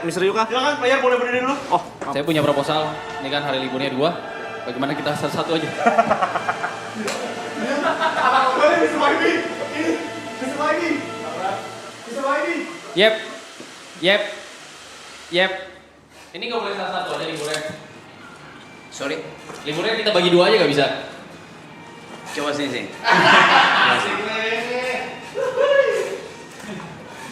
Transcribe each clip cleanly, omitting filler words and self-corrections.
Mr. Yuka. Silakan player boleh berdiri dulu. Oh, Saya punya proposal. Ini kan hari liburnya 2. Bagaimana kita satu-satu aja? Boleh Mr. Waibi. Ini Mr. Waibi. Mr. Waibi. Yep. Ini nggak boleh satu-satu aja liburnya. Sorry. Liburnya kita bagi 2 aja nggak bisa? Coba sini.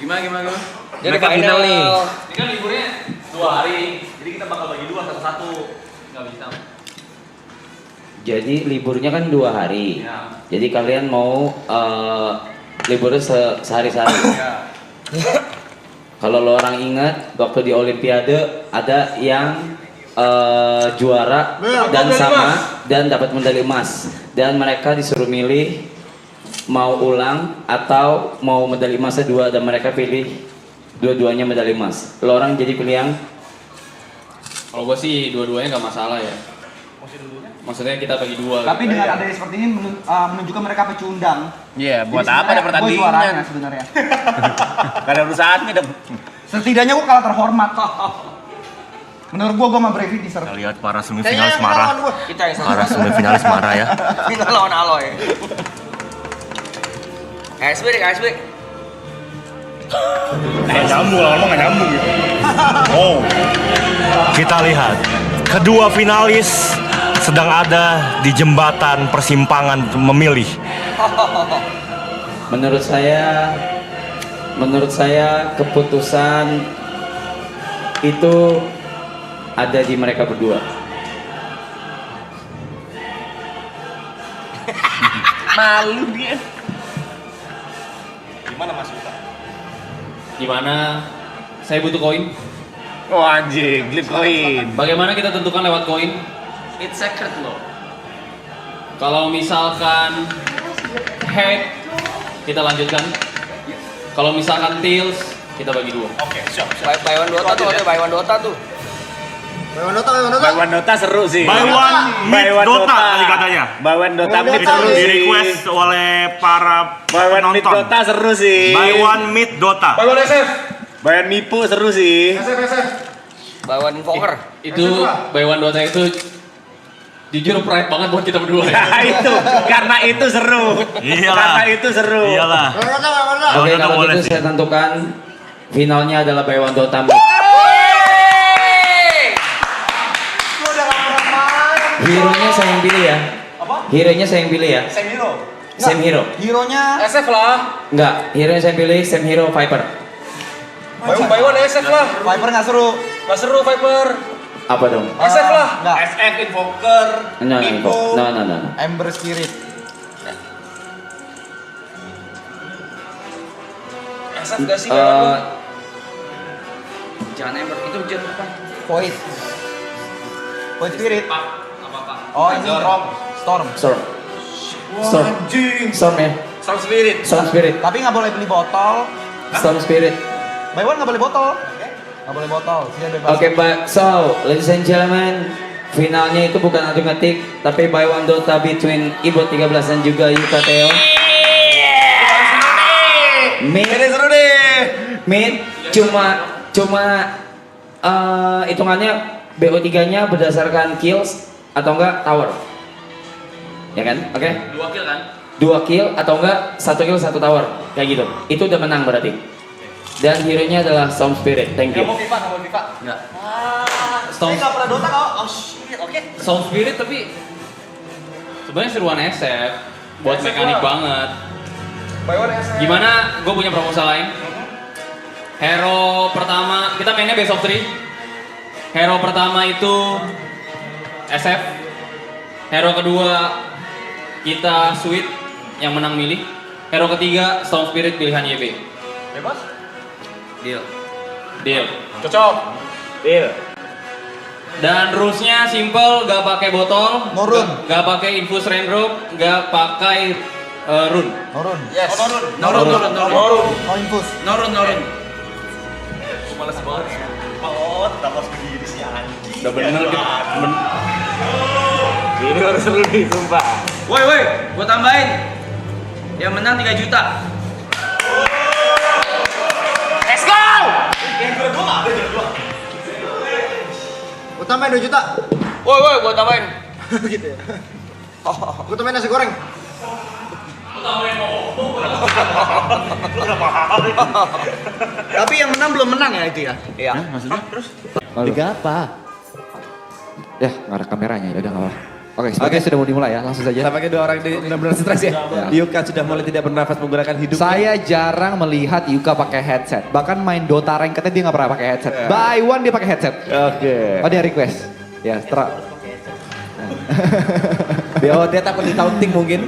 Gimana? Jadi final nih. Ini kan liburnya 2 hari. Jadi kita bakal bagi 2 satu-satu. Nggak bisa. Jadi liburnya kan 2 hari. Ya. Jadi kalian mau liburnya sehari-sehari. Ya. Kalau lo orang ingat waktu di Olimpiade ada yang juara dan sama dan dapat medali emas dan mereka disuruh milih mau ulang atau mau medali emasnya 2 dan mereka pilih dua-duanya medali emas. Lo orang jadi pilih yang Kalau gue sih dua-duanya nggak masalah ya. Maksudnya kita bagi 2. Tapi dengan adanya seperti ini menunjukkan mereka pecundang. Iya, buat Jadi apa ada sebenarnya gue juaranya pertandingan? sebenarnya. Gak ada urusannya dong. Setidaknya gue kalah terhormat. Menurut gue sama Brevi deserve. Kita lihat para semifinalis marah. Kita yang Para semifinalis marah ya. Final lawan Aloy. KSB. Nggak nyambung, lama nggak nyambung ya. Oh, kita lihat kedua finalis sedang ada di jembatan persimpangan memilih. menurut saya keputusan itu ada di mereka berdua. Malu dia. Gimana Mas Yuka? Gimana? Saya butuh koin. Oh anjing, beli koin. Bagaimana kita tentukan lewat koin? It's secret loh. Kalau misalkan head, kita lanjutkan. Kalau misalkan tails, kita bagi 2. Oke, siap. Buy one Dota tuh, ada buy one Dota tuh. Buy one Dota seru sih. Buy one meet Dota tadi katanya. Buy one Dota meet Itu seru di sih. request oleh para Buy one meet penonton. Dota seru sih. Buy one meet Dota. Buy one SF. Buy one Mipu seru sih. SF. Buy one Invoker. Itu by one Dota itu jujur pride banget buat kita berdua ya. Nah itu, karena itu seru. Iyalah. Karena itu seru. Iyalah. Oke, Dota kalau boleh gitu sih. saya tentukan finalnya adalah by one Dota. Hero-nya saya yang pilih ya. Apa? Hero-nya saya yang pilih ya. Sam Hero. Sam Hero. Hero-nya SF lah. Enggak, hero yang saya pilih Sam Hero Viper. Buy one SF lah. Viper nggak seru. Nggak seru Viper. Apa dong? SF lah. Nggak. SF Invoker. No. Ember Spirit. SF gak sih? Jangan Ember, itu jangan apa? Void. Void Spirit. Apa-apa. Oh ini Storm. Storm Anjing. Storm ya. Storm Spirit. Storm Spirit. Tapi nggak boleh beli botol. Storm Spirit. Buy one nggak boleh botol. Nggak boleh botol. Sini bebas. Oke, so ladies and gentlemen, finalnya itu bukan adu ngetik, tapi by one Dota between Ibo 13 dan juga Yuka Theo. Mid cuma hitungannya BO3-nya berdasarkan kills atau enggak tower. Ya kan? Oke. 2 kill kan? 2 kill atau enggak 1 kill 1 tower. Kayak gitu. Itu udah menang berarti. Dan hero-nya adalah Storm Spirit. Thank you. Nggak mau FIFA. Enggak. Saya nggak pernah Dota kok. Oh shit. Oke. Sound Spirit tapi sebenarnya seruan SF buat mekanik banget. Buy one SF. Gimana? Gue punya proposal lain. Hero pertama, kita mainnya best of 3. Hero pertama itu SF. Hero kedua kita Sweet yang menang milih. Hero ketiga Storm Spirit pilihan YB. Bebas. Deal. Deal. Cocok. Deal. Dan rulesnya simple, gak pakai botol, No rune. gak pakai infus raindrop, gak pakai rune. Norun. Yes. No infus. Norun. Males banget. Oh, tetap harus begini sih anjing. Udah bener gitu. Ini harus seru nih, sumpah. Woi, gua tambahin. Yang menang 3 juta. Let's go! Yang kedua nggak ada, tambahin 2 juta. Woi, gua tambahin. Gitu ya. Gue tambahin nasi goreng. Tapi yang menang belum menang ya itu ya? Iya. Liga apa? Ya, nggak ada kameranya, ya udah nggak apa. Oke, sepertinya sudah mau dimulai ya, langsung saja. Tampaknya dua orang ini benar-benar stres ya. Yuka sudah mulai tidak bernafas menggunakan hidung. Saya jarang melihat Yuka pakai headset. Bahkan main Dota ranked dia nggak pernah pakai headset. By one dia pakai headset. Oke. Oh dia request. Ya, setelah Dia takut di taunting mungkin.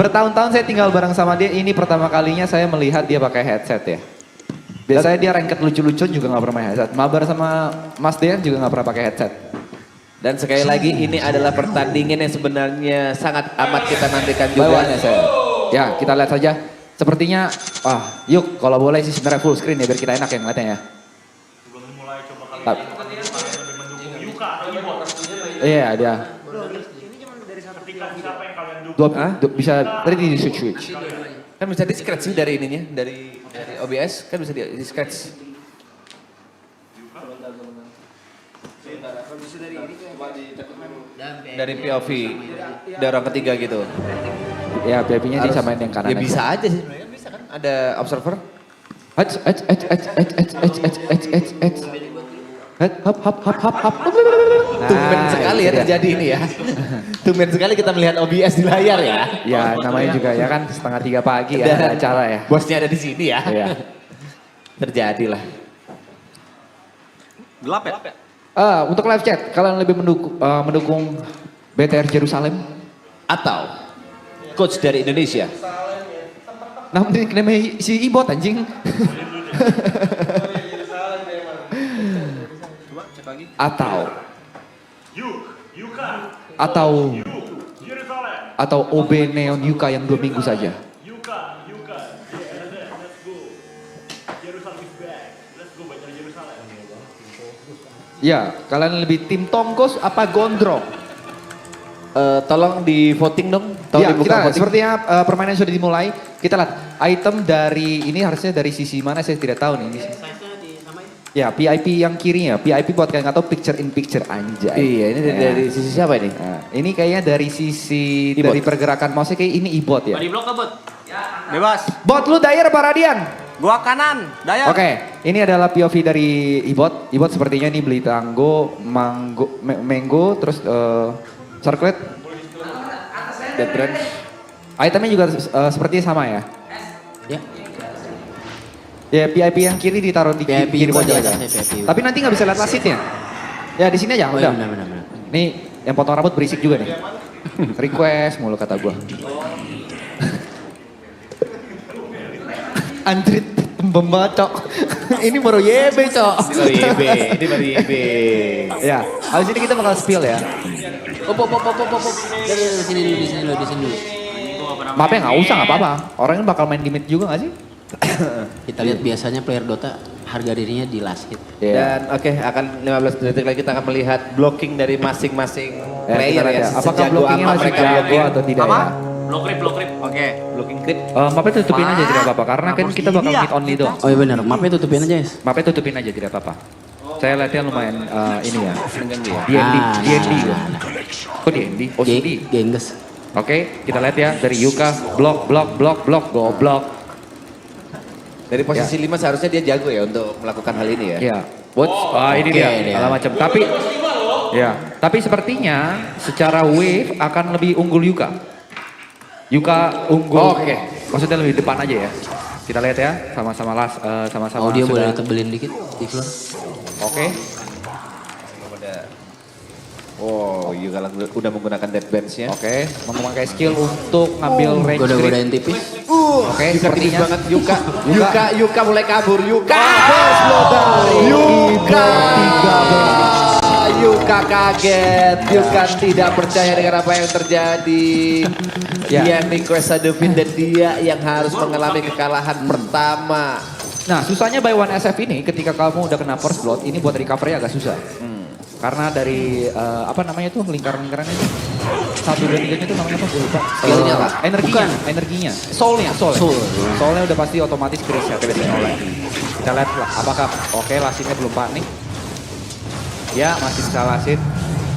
bertahun-tahun saya tinggal bareng sama dia. Ini pertama kalinya saya melihat dia pakai headset ya. Biasanya dia ranked lucu-lucuan juga nggak pernah pakai headset. Mabar sama Mas Dean juga nggak pernah pakai headset. Dan sekali lagi ini adalah pertandingan yang sebenarnya sangat amat kita nantikan juga. Bawaannya saya. Ya, kita lihat saja. Sepertinya, yuk kalau boleh sih sebenarnya full screen ya biar kita enak yang ngeliatnya ya. Iya, dia. Bisa tadi di switch. Kan bisa di scratch sih dari ininya, dari OBS kan bisa di scratch. Dari POV, dari orang ketiga gitu. Ya, PIP-nya sih samain yang kanan. Ya bisa aja sih sebenarnya, bisa kan? Ada observer. Hap. Tumben sekali ya terjadi ini ya. Tumben sekali kita melihat OBS di layar ya. Ya, namanya juga ya kan 2:30 pagi ya ada acara ya. Bosnya ada di sini ya. Iya. Terjadilah. Gelap ya? Untuk live chat, kalian lebih mendukung BTR Jerusalem? Atau coach dari Indonesia. Namanya si Ibot anjing. Atau OB Neon Yuka yang 2 minggu saja. Ya, kalian lebih tim Tongkos apa Gondrong? Tolong di voting dong. Ya, kita sepertinya permainan sudah dimulai. Kita lihat item dari ini harusnya dari sisi mana saya tidak tahu nih. Ya, PIP yang kirinya. PIP buat kalian nggak tahu picture in picture anjay. Iya, ini dari sisi siapa ini? Nah, ini kayaknya dari sisi Ibot. dari pergerakan mouse kayak ini Ibot ya. Di blok ke bot? Bebas. Bot lu Dyer apa Radian? Gua kanan, Dayar. Oke, ini adalah POV dari Ibot. Ibot sepertinya ini beli tango, mango, terus circlet, dead branch. Itemnya juga sepertinya sama ya? Ya. Ya PIP yang kiri ditaruh di PIP kiri pojok aja, aja. PIP. Tapi nanti nggak bisa lihat lasitnya. Ya di sini aja, Oh, udah. iya, benar. Nih yang potong rambut berisik juga nih. Request mulu kata gua. Andrit pembacok. Ini baru YB, Cok. Ini baru YB. Ya, habis ini kita bakal spill ya. Op. Di sini dulu. Maafnya nggak usah, nggak apa-apa. Orangnya bakal main di mid juga nggak sih? Kita lihat biasanya player Dota harga dirinya di last hit. Iya. Dan oke, akan 15 detik lagi kita akan melihat blocking dari masing-masing player ya. Apakah Sejago blockingnya apa masih mereka jago blocking. atau tidak ya? Block creep. Oke, blocking clip. Mapnya tutupin aja tidak apa-apa, karena kan kita bakal mid only doang. Oh iya benar, mapnya tutupin aja guys. Mapnya tutupin aja tidak apa-apa. Saya lihatnya lumayan ini ya. Mengganggu ya. D&D ya. Kok D&D? Oh CD. Gengges. Oke, kita lihat ya dari Yuka, blok, goblok. Dari posisi 5 seharusnya dia jago ya untuk melakukan hal ini ya. Ya, ini dia, dia. segala macam. Tapi sepertinya secara wave akan lebih unggul Yuka. Yuka unggul. Oke. Maksudnya lebih depan aja ya. Kita lihat ya, sama-sama sama-sama. Oh dia sudah. boleh tebelin dikit di floor. Oke. Oh, Yuka udah menggunakan dead bench-nya. Oke, memakai skill untuk ngambil range grip. Goda-godain tipis. Oke, Yuka tipis sepertinya banget Yuka mulai kabur. Yuka kaget. Yuka tidak percaya dengan apa yang terjadi. Ya. Dia request Adovin dan dia yang harus mengalami kekalahan pertama. Nah, susahnya by one SF ini ketika kamu udah kena first blood, ini buat recovery agak susah. Karena dari apa namanya tuh lingkaran-lingkarannya itu 1, 2, 3 itu namanya apa gue lupa. Skillnya apa? Energinya. Soulnya udah pasti otomatis ke reset oleh. Kita lihat lah apakah oke Lasimnya belum panik. Ya, masih bisa lasit.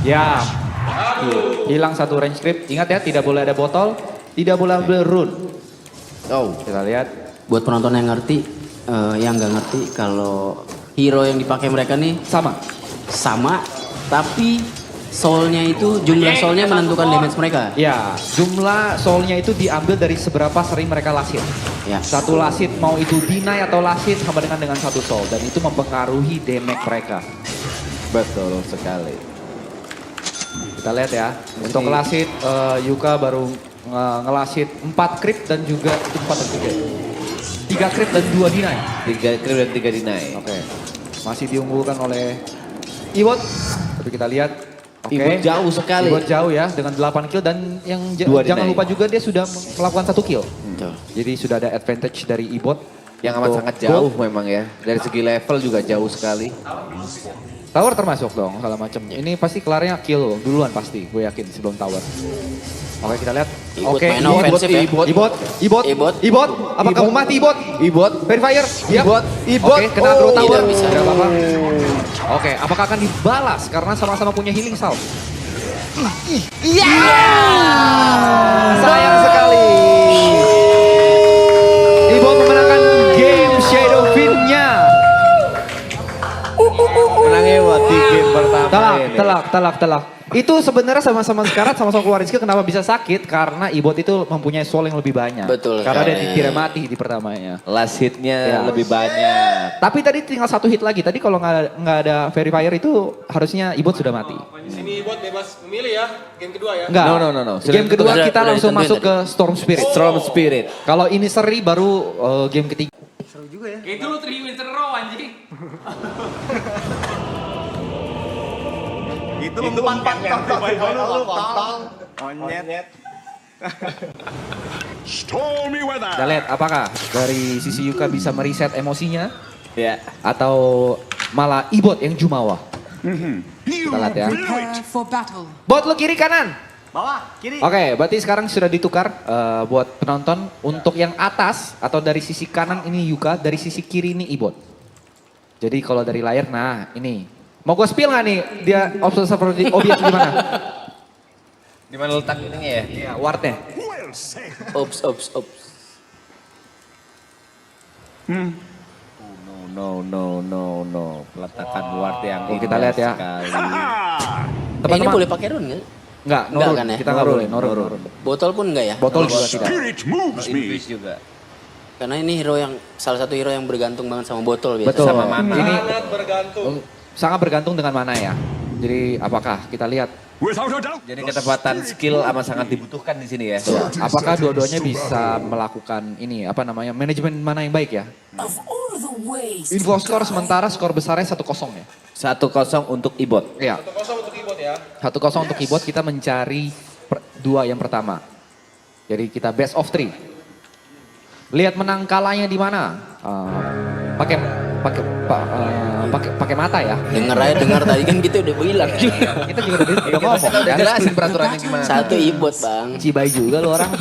Ya, hilang satu range creep. Ingat ya, tidak boleh ada botol, tidak boleh ambil rune. Oh, Kita lihat. Buat penonton yang ngerti, yang nggak ngerti kalau hero yang dipakai mereka nih Sama. tapi soulnya itu jumlah soulnya menentukan damage mereka. Ya, jumlah soulnya itu diambil dari seberapa sering mereka lasit. Ya. Satu lasit mau itu deny atau lasit sama dengan satu soul. Dan itu mempengaruhi damage mereka. betul sekali. Kita lihat ya, untuk lasit Yuka baru ngelasit 4 creep dan juga 4 dan 3 creep dan 2 deny. 3 creep dan 3 deny. Oke, masih diunggulkan oleh Iwot. Tapi kita lihat, oke. Ibu jauh sekali. Iwot jauh ya dengan 8 kill dan yang Dua jangan deny. lupa juga dia sudah melakukan 1 kill. Betul. Jadi sudah ada advantage dari Ibot. Yang amat sangat jauh memang ya. Dari segi level juga jauh sekali. Tower termasuk dong, segala macam. Ini pasti kelarnya kill duluan pasti, gue yakin sebelum tower. Oke, kita lihat. Ibot Oke, main ofensif ya. Ibot. Apakah kamu mati Ibot? Ibot. Verifier. Yap. Ibot. Oke, kena throw tower. Tidak bisa. Tidak apa-apa. Oke, apakah akan dibalas karena sama-sama punya healing salve? Sayang sekali. Ibot memenangkan game Shadow Fin-nya. Menangnya di game pertama ini. Telak. Itu sebenarnya sama-sama sekarat, sama-sama keluarin skill. Kenapa bisa sakit? Karena Ibot itu mempunyai soul yang lebih banyak. Betul Karena dia sekali. tidak mati di pertamanya. Last hitnya Ya. lebih banyak. Tapi tadi tinggal 1 hit lagi. Tadi kalau nggak ada verifier itu harusnya Ibot sudah mati. Sini Ibot bebas memilih ya, game kedua ya. Enggak. No. Game kedua Sudah- kita sudah langsung ditentuin masuk tadi. ke Storm Spirit. Storm Spirit. Kalau ini seri baru game ketiga. Itu lu 3 wins in a row anjing. Itu umpan monyet. Kita lihat apakah dari sisi Yuka bisa mereset emosinya Ya. atau malah Ibot yang jumawa. Kita lihat ya. For battle. Bot lu kiri kanan. Bawah, kiri. Oke, berarti sekarang sudah ditukar buat penonton. Untuk yang atas atau dari sisi kanan ini Yuka, dari sisi kiri ini Ibot. Jadi kalau dari layar, nah ini. Mau gue spill nggak nih dia observer di objek di mana? Di mana letak ininya ya? Iya, wardnya. Ops. No. Peletakan ward yang Oke, kita lihat ya. sekali. Ini Teman-teman, boleh pakai rune nggak? Enggak, Enggak nurun. kan ya? Kita nggak boleh, nurun. Botol pun enggak ya? Botol juga tidak. Infuse juga. Karena ini hero yang salah satu hero yang bergantung banget sama botol biasa. Betul. Sama mana. Ini Sangat bergantung. sangat bergantung dengan mana ya. Jadi apakah kita lihat Jadi ketepatan skill amat sangat dibutuhkan di sini ya. apakah dua-duanya bisa melakukan ini apa namanya manajemen mana yang baik ya? Info skor sementara skor besarnya 1-0 ya. 1-0 untuk Ibot. Iya. 1-0 untuk Ibot ya. 1-0 untuk keyboard, kita mencari 2 yang pertama. Jadi kita best of 3. Lihat menang kalahnya di mana? Pakai mata ya. Dengar tadi kan kita udah bilang. Kita juga udah ngomong Udah kan. jelasin peraturannya gimana. Satu ibot bang. Cibai juga lu orang.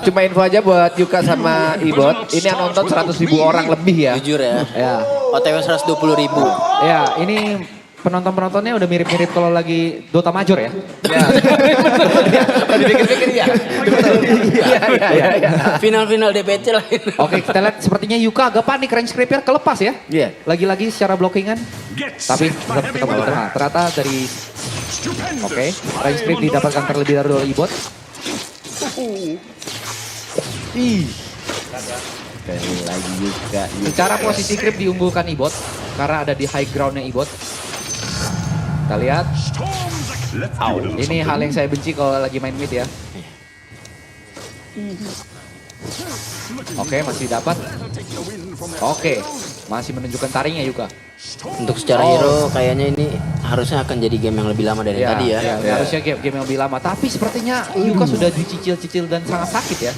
Cuma info aja buat Yuka sama Ibot. Ini yang nonton 100.000 orang lebih ya. Jujur ya. Ya. OTW 120.000. Ya, ini penonton-penontonnya udah mirip-mirip kalau lagi Dota Major ya. Dipikir-pikir ya. Iya. Final DPC lah. Oke, kita lihat sepertinya Yuka agak panik, range creeper kelepas ya. Iya. Lagi-lagi secara blockingan. Tapi tetap nah, ternyata dari oke, range creep didapatkan terlebih dahulu oleh Ibot. Sekali lagi Yuka. Secara posisi creep diunggulkan Ibot karena ada di high groundnya Ibot. Kita lihat. Ini hal yang saya benci kalau lagi main mid ya. Oke, masih dapat. Oke, masih menunjukkan taringnya Yuka. Untuk secara hero kayaknya ini harusnya akan jadi game yang lebih lama dari yang tadi ya. Harusnya game yang lebih lama. Tapi sepertinya Yuka sudah dicicil-cicil dan sangat sakit ya.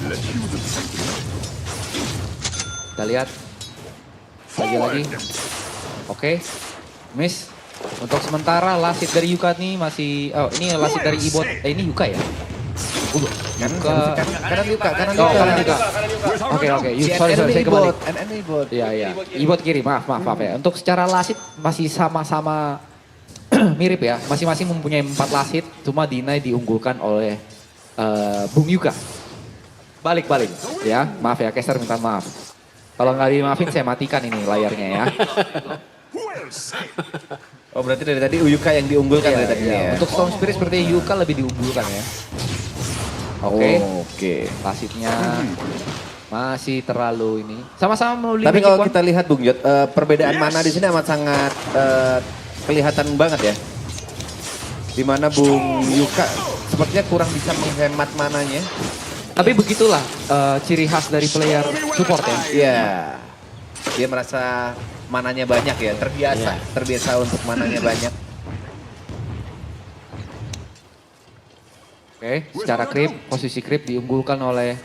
Kita lihat. Lagi-lagi. Oke, miss. Untuk sementara last hit dari Yuka nih masih, ini last hit dari Ibot. Ini Yuka ya? Kanan Yuka. Oh, kanan Yuka. Oke. Sorry, saya kebalik. Ibot. Iya. Ibot kiri, maaf ya. Untuk secara last hit masih sama-sama mirip ya, masing-masing mempunyai 4 last hit, cuma Dinai diunggulkan oleh Bung Yuka. Balik ya, maaf ya, caster minta maaf. Kalau nggak dimaafin saya matikan ini layarnya ya. Oh berarti dari tadi Yuka yang diunggulkan dari tadi ya. Untuk Storm Spirit seperti Yuka lebih diunggulkan ya. Oke. Last hitnya masih terlalu ini. Sama-sama melalui Tapi Magic kalau Wand. kita lihat Bung Jot, perbedaan mana di sini amat sangat kelihatan banget ya. Dimana Bung Yuka sepertinya kurang bisa menghemat mananya. Tapi begitulah ciri khas dari player support ya. Iya. Dia merasa mananya banyak ya, terbiasa untuk mananya banyak. Oke, secara creep, posisi creep diunggulkan oleh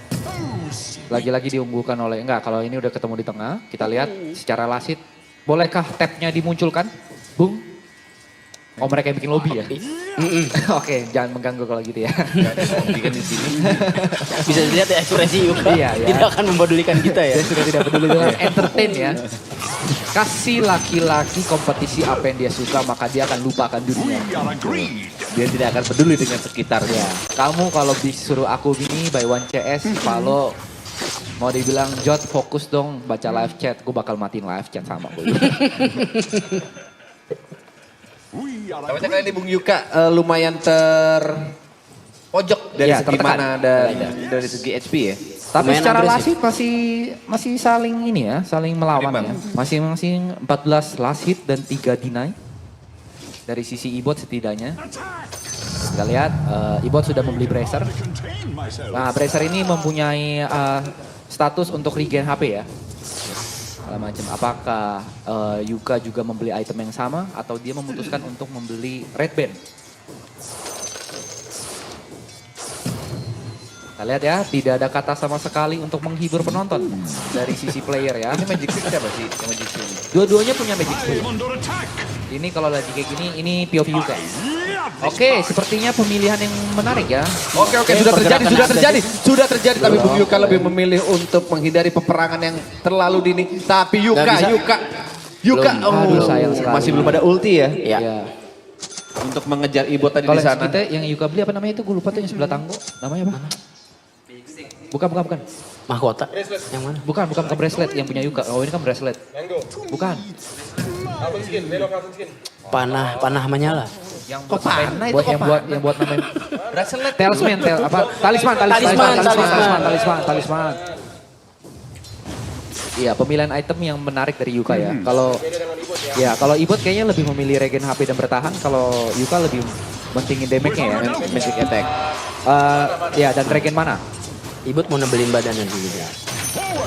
lagi-lagi diunggulkan oleh enggak, kalau ini udah ketemu di tengah, kita lihat secara lasit. Bolehkah tabnya dimunculkan, Bung? Oh mereka yang bikin lobby ya? Oke, jangan mengganggu kalau gitu ya. Bikin di sini. Bisa dilihat ya ekspresi Yuka. Iya, ya. Tidak akan mempedulikan kita ya. Dia sudah tidak peduli dengan entertain ya. Kasih laki-laki kompetisi apa yang dia suka, maka dia akan lupakan dunia. Dia tidak akan peduli dengan sekitarnya. Kamu kalau disuruh aku gini by 1CS, follow, mau dibilang Jot fokus dong baca live chat, gue bakal matiin live chat sama gue. Tapi kali ini Bung Yuka lumayan terpojok dari Ya, segi tertekan. mana dan dari segi HP ya. Tapi Lumayan secara agresif. lasit masih saling ini ya, saling melawan Berimbang. ya. Masing-masing 14 last hit dan 3 deny. Dari sisi Ibot setidaknya. Kita lihat Ibot sudah membeli Bracer. Nah Bracer ini mempunyai status untuk regen HP ya. Segala macam. Apakah Yuka juga membeli item yang sama atau dia memutuskan untuk membeli Red Band? Kita lihat ya, tidak ada kata sama sekali untuk menghibur penonton dari sisi player ya. Ini Magic Stick siapa sih? Yang Magic Stick. Dua-duanya punya Magic Stick. Ini kalau lagi kayak gini, ini POV Yuka. Oke, sepertinya pemilihan yang menarik ya. Oke, sudah terjadi. Tapi Bung Yuka lebih memilih untuk menghindari peperangan yang terlalu dini. Tapi Yuka, Aduh, sayang sekali. masih belum ada ulti ya. Iya. Ya. Untuk mengejar Ibot tadi Kalau di sana. kita yang Yuka beli apa namanya itu, gue lupa tuh yang sebelah tanggo. Namanya apa? Bukan. Mahkota. Yang mana? Bukan ke bracelet yang punya Yuka. Oh ini kan bracelet. Bukan. Panah menyala. Yang buat panah itu yang buat namanya Bracelet. talisman, talisman. Iya, pemilihan item yang menarik dari Yuka ya. Kalau Ibot kayaknya lebih memilih regen HP dan bertahan, kalau Yuka lebih mentingin damage-nya ya, magic attack. Ya, dan regen mana? Ibut mau nebelin badannya dulu ya.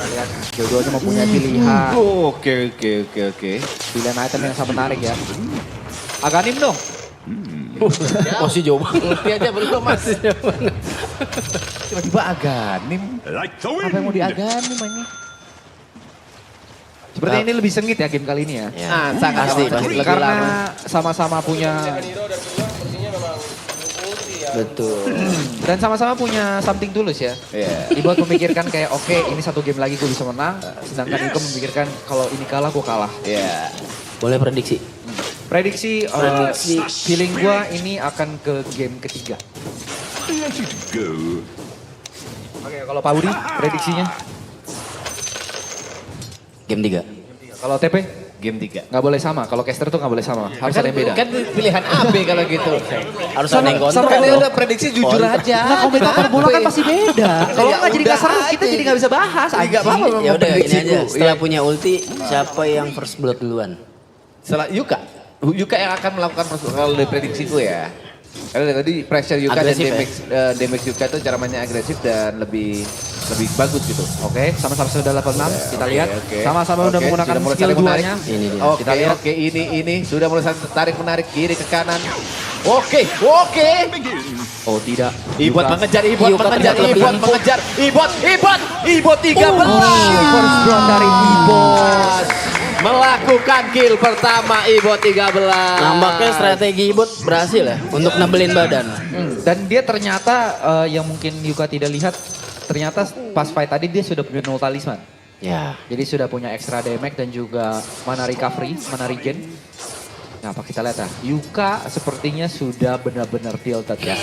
Lihat, dua-duanya mempunyai pilihan. Oke. Pilihan item yang sangat menarik ya. Aganim dong. Masih jauh banget. Ulti aja belum Mas. Tiba-tiba Aganim. Apa yang mau diaganim ini? Sepertinya ini lebih sengit ya game kali ini ya. Sangat Pasti. lebih Karena sama-sama punya Betul. dan sama-sama punya something tulus ya. Iya. Ibot memikirkan kayak oke, ini satu game lagi gue bisa menang, sedangkan Yuka memikirkan kalau ini kalah gue kalah. Iya. Boleh prediksi? Prediksi feeling gue ini akan ke game ketiga. Oke, kalau Pak Budi prediksinya? Game 3. Kalau TP? Game 3. Nggak boleh sama, kalau caster tuh nggak boleh sama, harus ada yang beda. Kan pilihan AB kalau gitu. Harus ada yang kontra. Kan udah prediksi jujur aja. Nah komentator bola kan pasti beda. Kalau nggak jadi nggak seru, kita jadi nggak bisa bahas. Enggak apa-apa memang Ya udah ini prediksiku. aja. Setelah Iya. punya ulti, siapa yang first blood duluan? Setelah Yuka. Yuka yang akan melakukan kalau dari prediksiku ya. Karena dari tadi pressure Yuka Agresif dan damage Yuka itu cara mainnya agresif dan lebih bagus gitu. Oke, sama-sama sudah level 6, kita lihat. Oke. Sama-sama udah Oke, menggunakan sudah mulai skill saling menarik. duanya. Ini dia. Oke, Kita lihat. oke, ini sudah mulai tarik menarik kiri ke kanan. Oke. Oh tidak. Ibot Yuka. mengejar, Yuka terlihat lebih empuk. Ibot 13. First blood dari Ibot. Melakukan kill pertama Ibot 13. Nampaknya strategi Ibut berhasil ya untuk nebelin badan. Dan dia ternyata yang mungkin Yuka tidak lihat, ternyata pas fight tadi dia sudah punya null talisman. Ya. Jadi sudah punya extra damage dan juga mana recovery, mana regen. Nah Nah, Pak, kita lihat ya. Yuka sepertinya sudah benar-benar tilted ya.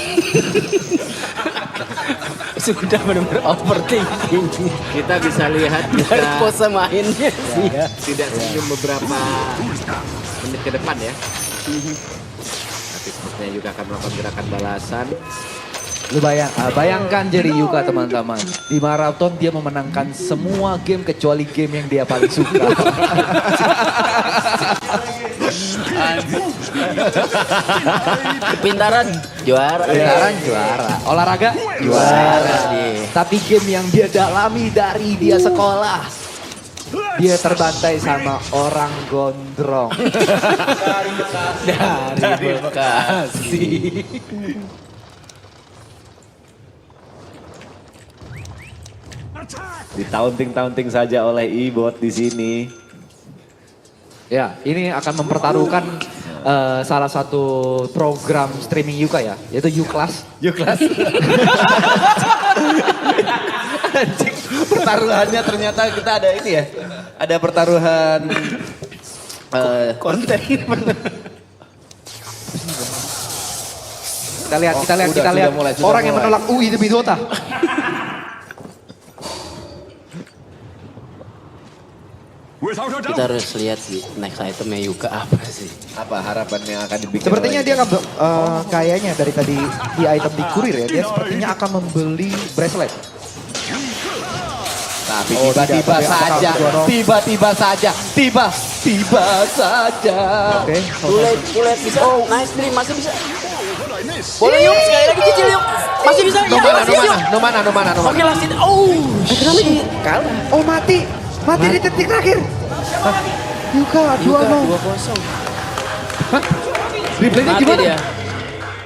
Sudah benar-benar overthinking. Kita bisa lihat Dari Yuka pose mainnya sih ya. tidak senyum beberapa menit ke depan ya. Tapi sepertinya Yuka akan melakukan gerakan balasan. Lu bayangkan jadi Yuka teman-teman. Di maraton dia memenangkan semua game kecuali game yang dia paling suka. Kepintaran juara. Beneran juara. Olahraga juara. Tapi game yang dia dalami dari dia sekolah. Dia terbantai sama orang gondrong. Dari Bekasi. Ditaunting-taunting saja oleh Ibot di sini. Ya, ini akan mempertaruhkan salah satu program streaming Yuka ya, yaitu Yuklas. Yuklas. Anjing, pertaruhannya ternyata kita ada ini ya. Ada pertaruhan konten. Kita lihat, sudah mulai, orang yang mulai. menolak UI demi Dota. Kita harus lihat sih next itemnya Yuka apa sih. Apa harapan yang akan dibikin? Sepertinya oleh- dia akan kayaknya dari tadi di item di kurir ya, dia sepertinya akan membeli bracelet. Tapi Oh, tiba-tiba tidak, tapi saja, apakah tiba-tiba saja, tiba saja. Oke. Bullet bisa. Oh, nice dream masih bisa. Boleh yuk, sekali lagi cicil yuk. Masih bisa. Ya, masih yuk. No mana. Oke, last hit. Oh, kenapa ini? Kalah. Oh mati di detik terakhir. Yuka 2-0. 2-0. Replaynya Mati gimana? dia.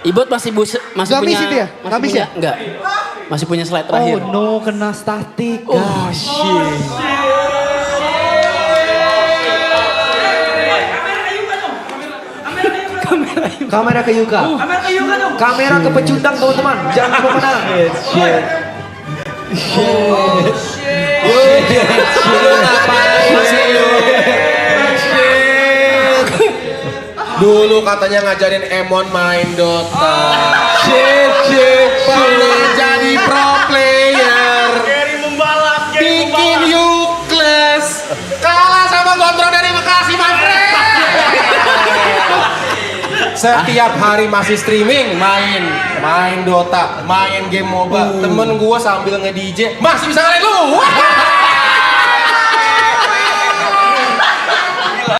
Ibot masih Nggak punya. miss itu ya? Masih Nggak miss punya, ya? Enggak. Masih punya slide Oh terakhir. no, kena statik. Oh, shit. Kamera ke Yuka. Kamera ke pecundang teman-teman. Jangan pemenang. Dulu katanya ngajarin Emon main Dota. Pernah jadi pro player. Bikin Yukles. Kalah sama Gondrong dari Bekasi, my friend. Setiap hari masih streaming, main Dota, main game MOBA. Temen gua sambil nge-DJ masih bisa ngalahin lu.